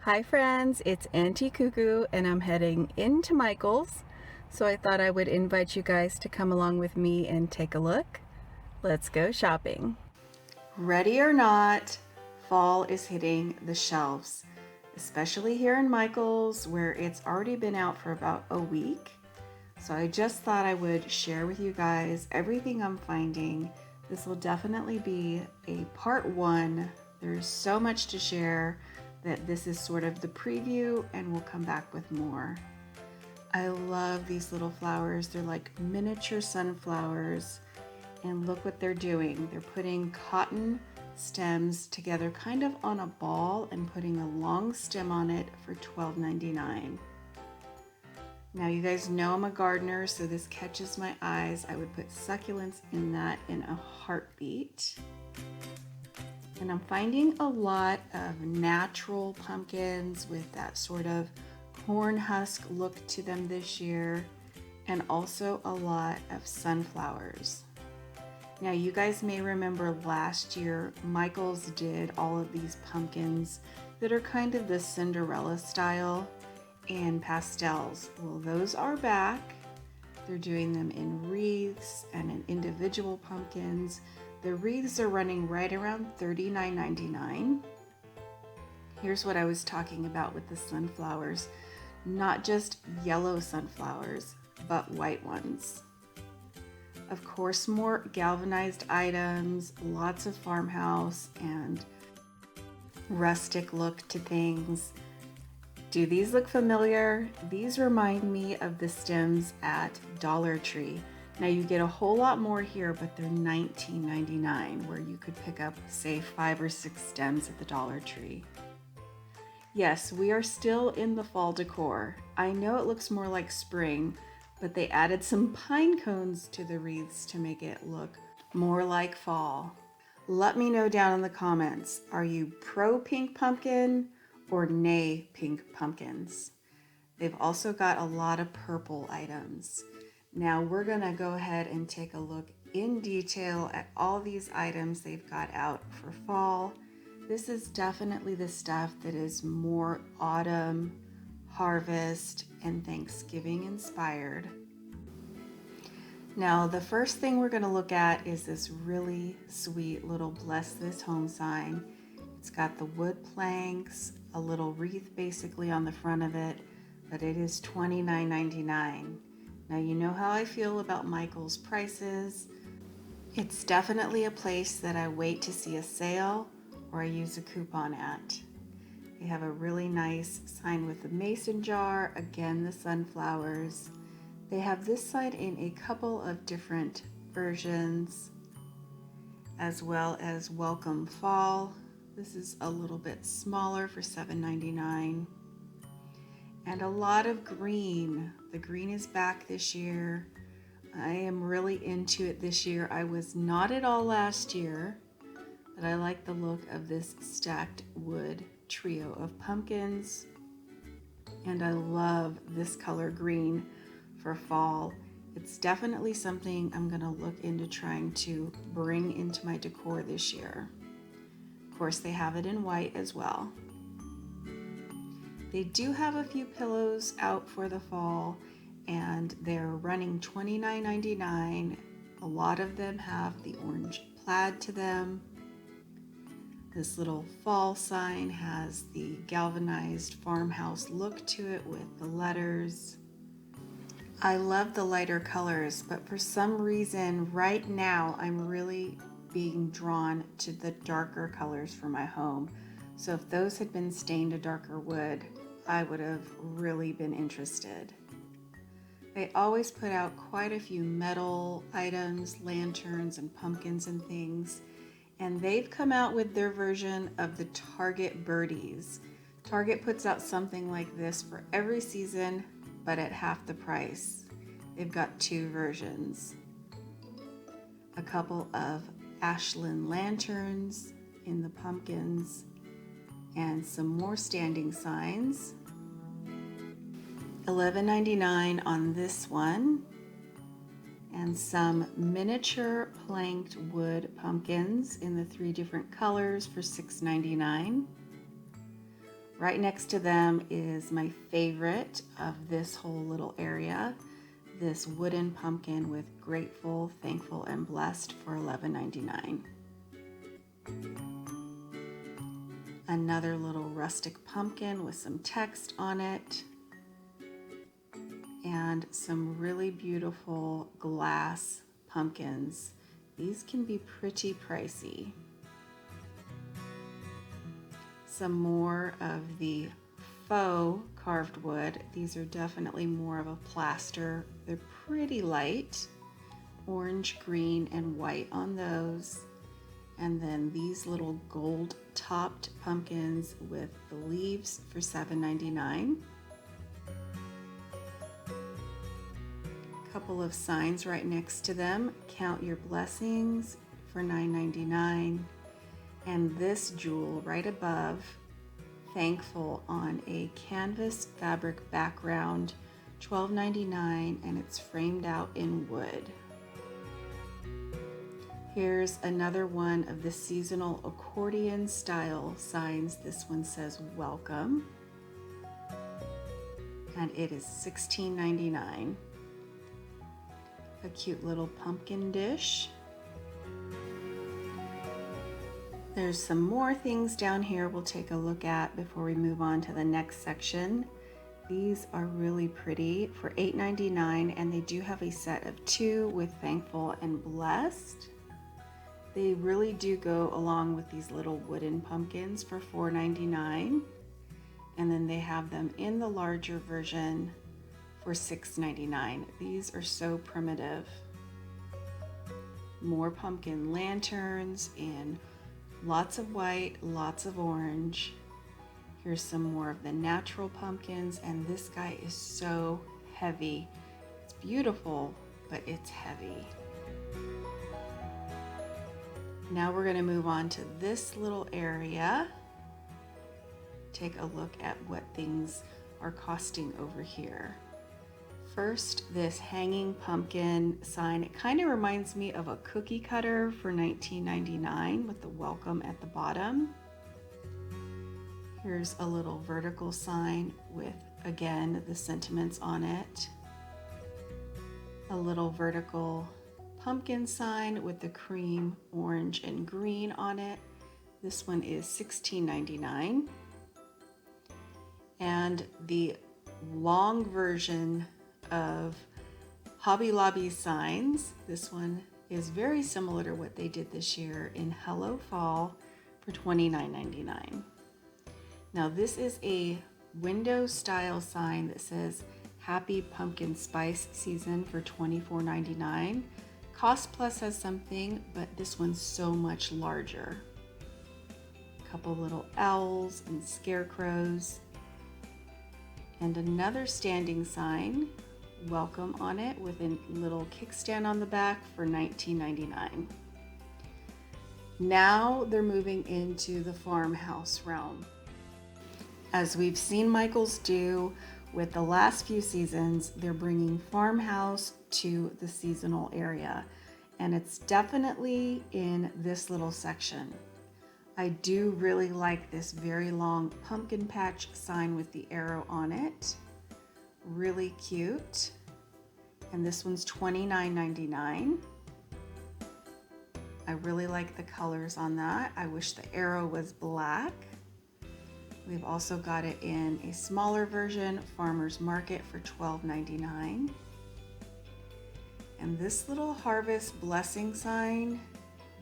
Hi friends, it's Auntie Cuckoo and I'm heading into Michael's. So I thought I would invite you guys to come along with me and take a look. Let's go shopping. Ready or not, fall is hitting the shelves, especially here in Michael's where it's already been out for about a week. So I just thought I would share with you guys everything I'm finding. This will definitely be a part one. There's so much to share that this is sort of the preview and we'll come back with more. I love these little flowers. They're like miniature sunflowers, and look what they're doing. They're putting cotton stems together kind of on a ball and putting a long stem on it for $12.99. Now you guys know I'm a gardener, so this catches my eyes. I would put succulents in that in a heartbeat. And I'm finding a lot of natural pumpkins with that sort of corn husk look to them this year, and also a lot of sunflowers. Now you guys may remember last year Michael's did all of these pumpkins that are kind of the Cinderella style in pastels. Well, those are back. They're doing them in wreaths and in individual pumpkins. The wreaths are running right around $39.99. Here's what I was talking about with the sunflowers. Not just yellow sunflowers, but white ones. Of course, more galvanized items, lots of farmhouse and rustic look to things. Do these look familiar? These remind me of the stems at Dollar Tree. Now you get a whole lot more here, but they're $19.99, where you could pick up, say, 5 or 6 stems at the Dollar Tree. Yes, we are still in the fall decor. I know it looks more like spring, but they added some pine cones to the wreaths to make it look more like fall. Let me know down in the comments, are you pro pink pumpkin or nay pink pumpkins? They've also got a lot of purple items. Now we're gonna go ahead and take a look in detail at all these items they've got out for fall. This is definitely the stuff that is more autumn, harvest, and Thanksgiving inspired. Now the first thing we're gonna look at is this really sweet little Bless This Home sign. It's got the wood planks, a little wreath basically on the front of it, but it is $29.99. Now you know how I feel about Michael's prices. It's definitely a place that I wait to see a sale or I use a coupon at. They have a really nice sign with the mason jar, again the sunflowers. They have this sign in a couple of different versions, as well as Welcome Fall. This is a little bit smaller for $7.99. And a lot of green. The green is back this year. I am really into it this year. I was not at all last year, but I like the look of this stacked wood trio of pumpkins. And I love this color green for fall. It's definitely something I'm gonna look into trying to bring into my decor this year. Of course, they have it in white as well. They do have a few pillows out for the fall, and they're running $29.99. A lot of them have the orange plaid to them. This little fall sign has the galvanized farmhouse look to it with the letters. I love the lighter colors, but for some reason right now I'm really being drawn to the darker colors for my home. So if those had been stained a darker wood, I would have really been interested. They always put out quite a few metal items, lanterns and pumpkins and things, and they've come out with their version of the Target Birdies. Target puts out something like this for every season, but at half the price. They've got 2 versions. A couple of Ashland lanterns in the pumpkins, and some more standing signs. $11.99 on this one, and some miniature planked wood pumpkins in the 3 different colors for $6.99. Right next to them is my favorite of this whole little area, this wooden pumpkin with grateful, thankful, and blessed for $11.99. Another little rustic pumpkin with some text on it, and some really beautiful glass pumpkins. These can be pretty pricey. Some more of the faux carved wood. These are definitely more of a plaster. They're pretty light, orange, green, and white on those. And then these little gold topped pumpkins with the leaves for $7.99. Couple of signs right next to them. Count your blessings for $9.99. And this jewel right above, thankful, on a canvas fabric background, $12.99, and it's framed out in wood. Here's another one of the seasonal accordion style signs. This one says welcome, and it is $16.99. A cute little pumpkin dish. There's some more things down here we'll take a look at before we move on to the next section. These are really pretty for $8.99, and they do have a set of 2 with thankful and blessed. They really do go along with these little wooden pumpkins for $4.99, and then they have them in the larger version for $6.99. These are so primitive. More pumpkin lanterns in lots of white, lots of orange. Here's some more of the natural pumpkins, and this guy is so heavy. It's beautiful, but it's heavy. Now we're going to move on to this little area. Take a look at what things are costing over here. First, this hanging pumpkin sign. It kind of reminds me of a cookie cutter for $19.99 with the welcome at the bottom. Here's a little vertical sign with, again, the sentiments on it. A little vertical pumpkin sign with the cream, orange, and green on it. This one is $16.99. And the long version of Hobby Lobby signs. This one is very similar to what they did this year in Hello Fall for $29.99. Now this is a window style sign that says Happy Pumpkin Spice Season for $24.99. Cost Plus has something, but this one's so much larger. A couple little owls and scarecrows. And another standing sign, welcome, on it with a little kickstand on the back for $19.99. Now they're moving into the farmhouse realm. As we've seen Michaels do with the last few seasons, they're bringing farmhouse to the seasonal area, and it's definitely in this little section. I do really like this very long pumpkin patch sign with the arrow on it. Really cute. And this one's $29.99. I really like the colors on that. I wish the arrow was black. We've also got it in a smaller version, Farmer's Market, for $12.99. And this little harvest blessing sign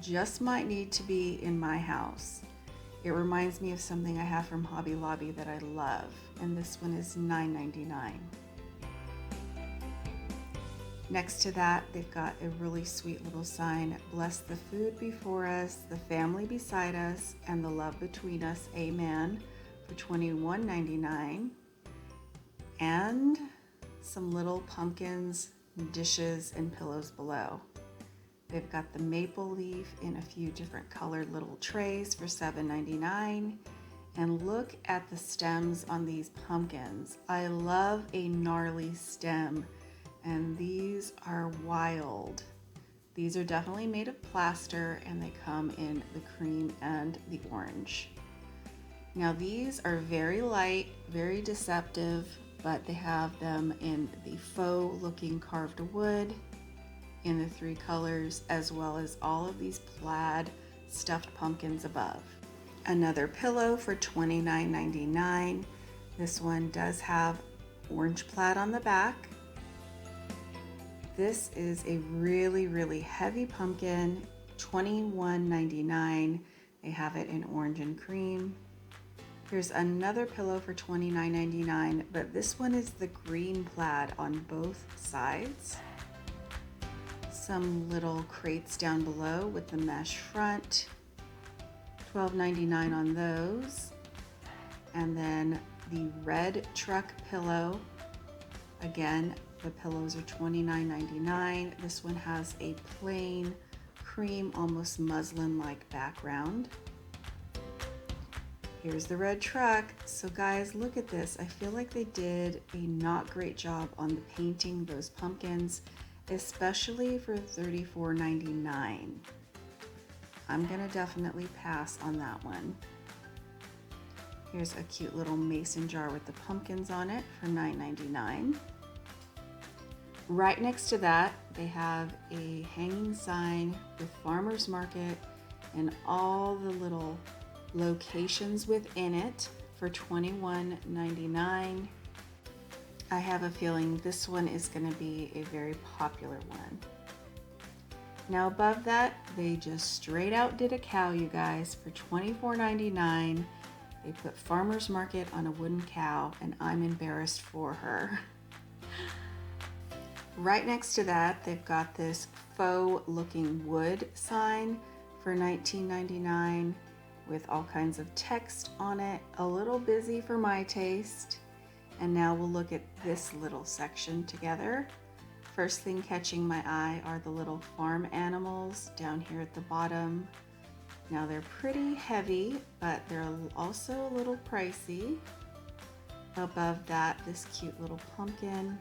just might need to be in my house. It reminds me of something I have from Hobby Lobby that I love, and this one is $9.99. Next to that, they've got a really sweet little sign, bless the food before us, the family beside us, and the love between us, amen, for $21.99. And some little pumpkins, dishes, and pillows below. They've got the maple leaf in a few different colored little trays for $7.99. And look at the stems on these pumpkins. I love a gnarly stem, and these are wild. These are definitely made of plaster, and they come in the cream and the orange. Now these are very light, very deceptive, but they have them in the faux looking carved wood in the 3 colors, as well as all of these plaid stuffed pumpkins above. Another pillow for $29.99. This one does have orange plaid on the back. This is a really heavy pumpkin, $21.99. They have it in orange and cream. Here's another pillow for $29.99, but this one is the green plaid on both sides. Some little crates down below with the mesh front, $12.99 on those. And then the red truck pillow, again, the pillows are $29.99. This one has a plain cream, almost muslin-like background. Here's the red truck. So guys, look at this. I feel like they did a not great job on the painting those pumpkins, especially for $34.99. I'm gonna definitely pass on that one. Here's a cute little mason jar with the pumpkins on it for $9.99. Right next to that, they have a hanging sign with Farmers Market and all the little locations within it for $21.99. I have a feeling this one is going to be a very popular one. Now above that, they just straight out did a cow, you guys, for $24.99. They put Farmers Market on a wooden cow, and I'm embarrassed for her. Right next to that, they've got this faux looking wood sign for $19.99 with all kinds of text on it. A little busy for my taste. And now we'll look at this little section together. First thing catching my eye are the little farm animals down here at the bottom. Now they're pretty heavy, but they're also a little pricey. Above that, this cute little pumpkin.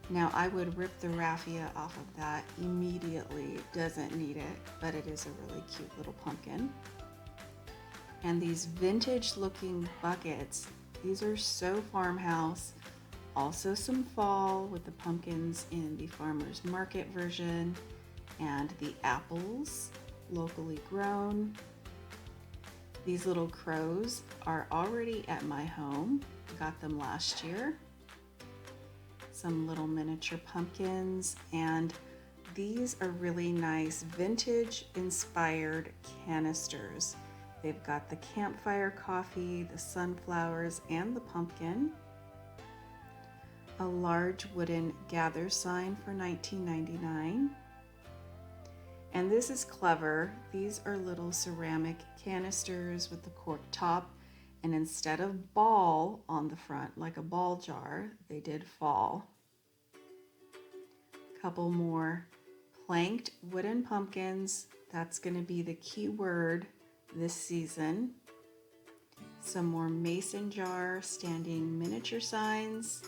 Now I would rip the raffia off of that immediately. It doesn't need it, but it is a really cute little pumpkin. And these vintage looking buckets, these are so farmhouse. Also some fall with the pumpkins in the farmer's market version, and the apples locally grown. These little crows are already at my home. Got them last year. Some little miniature pumpkins, and these are really nice vintage inspired canisters. They've got the campfire coffee, the sunflowers, and the pumpkin. A large wooden gather sign for $19.99. And this is clever. These are little ceramic canisters with the cork top, and instead of ball on the front like a ball jar, they did fall. Couple more planked wooden pumpkins. That's going to be the key word this season. Some more mason jar standing miniature signs,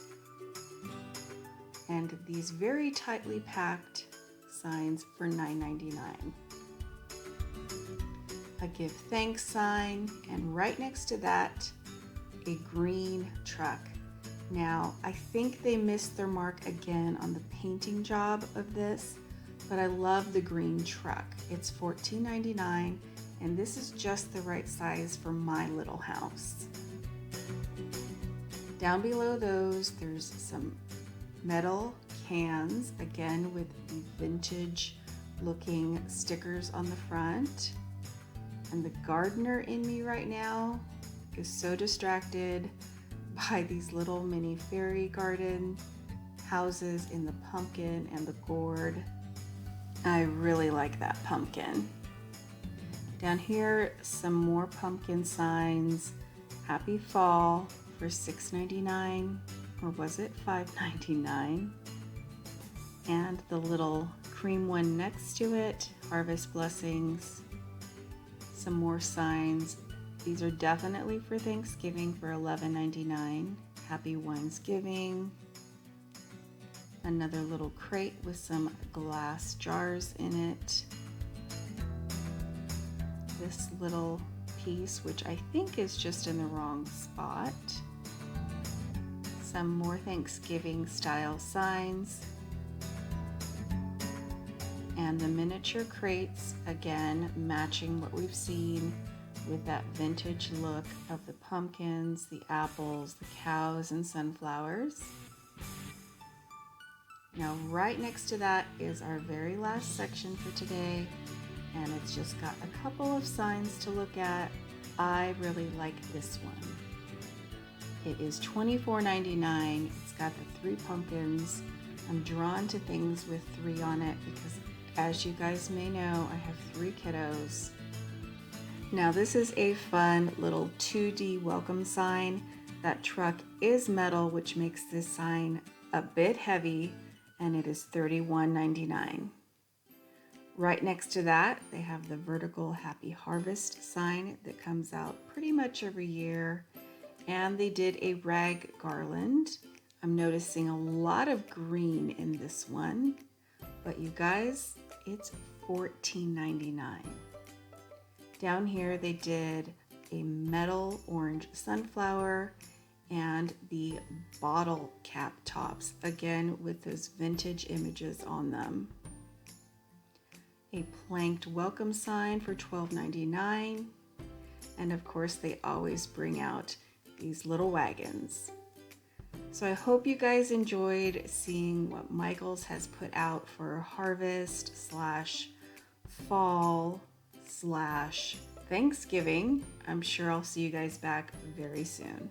and these very tightly packed signs for $9.99. A give thanks sign, and right next to that, a green truck. Now, I think they missed their mark again on the painting job of this, but I love the green truck. It's $14.99, and this is just the right size for my little house. Down below those, there's some metal cans, again with the vintage looking stickers on the front. And the gardener in me right now is so distracted by these little mini fairy garden houses in the pumpkin and the gourd. I really like that pumpkin. Down here, some more pumpkin signs. Happy Fall for $6.99, or was it $5.99? And the little cream one next to it, Harvest Blessings. Some more signs. These are definitely for Thanksgiving for $11.99. Happy Winesgiving. Another little crate with some glass jars in it. This little piece, which I think is just in the wrong spot. Some more Thanksgiving style signs. And the miniature crates, again, matching what we've seen with that vintage look of the pumpkins, the apples, the cows, and sunflowers. Now, right next to that is our very last section for today, and it's just got a couple of signs to look at. I really like this one. It is $24.99. It's got the 3 pumpkins. I'm drawn to things with 3 on it because, as you guys may know, I have 3 kiddos. Now, this is a fun little 2D welcome sign. That truck is metal, which makes this sign a bit heavy, and it is $31.99. Right next to that, they have the vertical Happy Harvest sign that comes out pretty much every year. And they did a rag garland. I'm noticing a lot of green in this one, but you guys, it's $14.99. Down here they did a metal orange sunflower and the bottle cap tops, again with those vintage images on them. A planked welcome sign for $12.99. And of course they always bring out these little wagons. So I hope you guys enjoyed seeing what Michaels has put out for harvest / fall / Thanksgiving. I'm sure I'll see you guys back very soon.